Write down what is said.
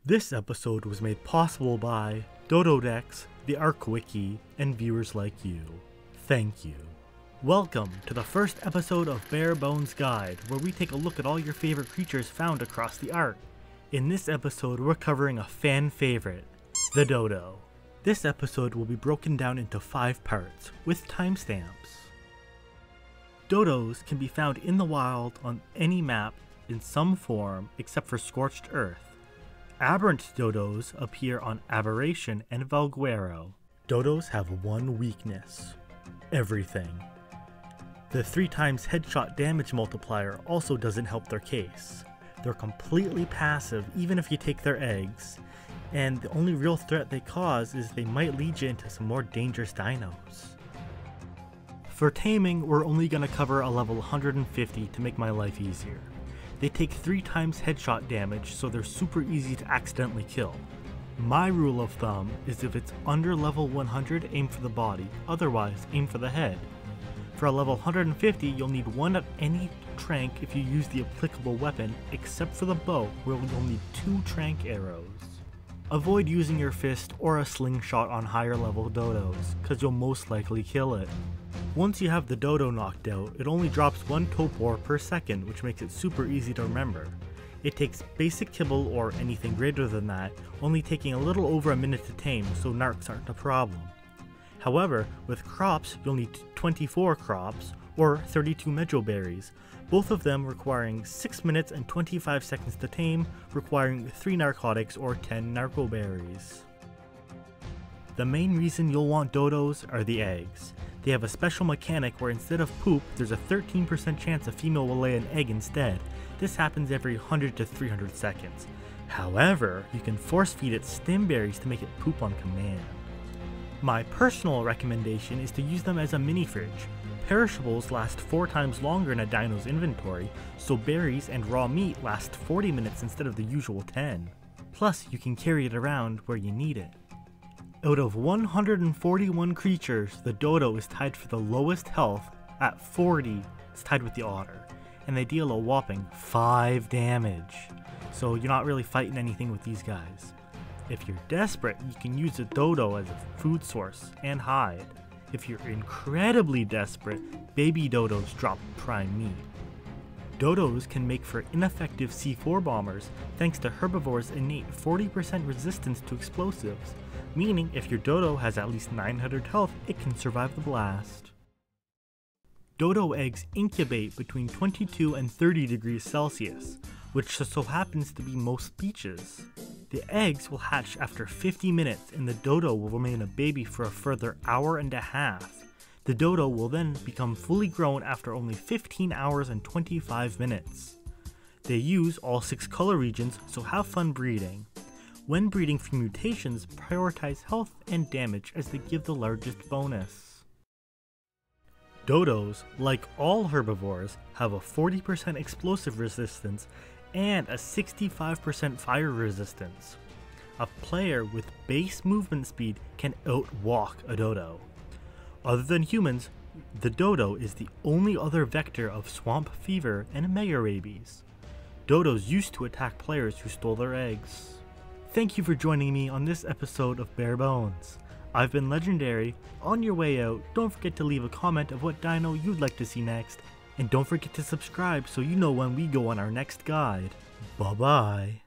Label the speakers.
Speaker 1: This episode was made possible by Dodo Decks, the Ark Wiki, and viewers like you. Thank you. Welcome to the first episode of Bare Bones Guide, where we take a look at all your favorite creatures found across the Ark. In this episode, we're covering a fan favorite, the Dodo. This episode will be broken down into 5 parts, with timestamps. Dodos can be found in the wild on any map in some form except for Scorched Earth. Aberrant dodos appear on Aberration and Valguero. Dodos have one weakness: everything. The 3 times headshot damage multiplier also doesn't help their case. They're completely passive even if you take their eggs, and the only real threat they cause is they might lead you into some more dangerous dinos. For taming, we're only going to cover a level 150 to make my life easier. They take 3 times headshot damage, so they're super easy to accidentally kill. My rule of thumb is if it's under level 100, aim for the body, otherwise aim for the head. For a level 150, you'll need 1 of any trank if you use the applicable weapon, except for the bow, where you'll need 2 trank arrows. Avoid using your fist or a slingshot on higher level dodos, cause you'll most likely kill it. Once you have the dodo knocked out, it only drops 1 topor per second, which makes it super easy to remember. It takes basic kibble or anything greater than that, only taking a little over a minute to tame, so narcs aren't a problem. However, with crops, you'll need 24 crops, or 32 medjo berries, both of them requiring 6 minutes and 25 seconds to tame, requiring 3 narcotics or 10 narco berries. The main reason you'll want dodos are the eggs. They have a special mechanic where instead of poop, there's a 13% chance a female will lay an egg instead. This happens every 100 to 300 seconds. However, you can force feed it stim berries to make it poop on command. My personal recommendation is to use them as a mini fridge. Perishables last 4 times longer in a dino's inventory, so berries and raw meat last 40 minutes instead of the usual 10. Plus, you can carry it around where you need it. Out of 141 creatures, the dodo is tied for the lowest health at 40. It's tied with the otter, and they deal a whopping 5 damage. So you're not really fighting anything with these guys. If you're desperate, you can use a dodo as a food source and hide. If you're incredibly desperate, baby dodos drop prime meat. Dodos can make for ineffective C4 bombers thanks to herbivores' innate 40% resistance to explosives, meaning if your dodo has at least 900 health, it can survive the blast. Dodo eggs incubate between 22 and 30 degrees Celsius, which just so happens to be most beaches. The eggs will hatch after 50 minutes and the dodo will remain a baby for a further hour and a half. The dodo will then become fully grown after only 15 hours and 25 minutes. They use all 6 color regions, so have fun breeding. When breeding for mutations, prioritize health and damage as they give the largest bonus. Dodos, like all herbivores, have a 40% explosive resistance and a 65% fire resistance. A player with base movement speed can outwalk a dodo. Other than humans, the dodo is the only other vector of swamp fever and mega rabies. Dodos used to attack players who stole their eggs. Thank you for joining me on this episode of Bare Bones. I've been Legendary. On your way out, don't forget to leave a comment of what dino you'd like to see next, and don't forget to subscribe so you know when we go on our next guide. Bye bye.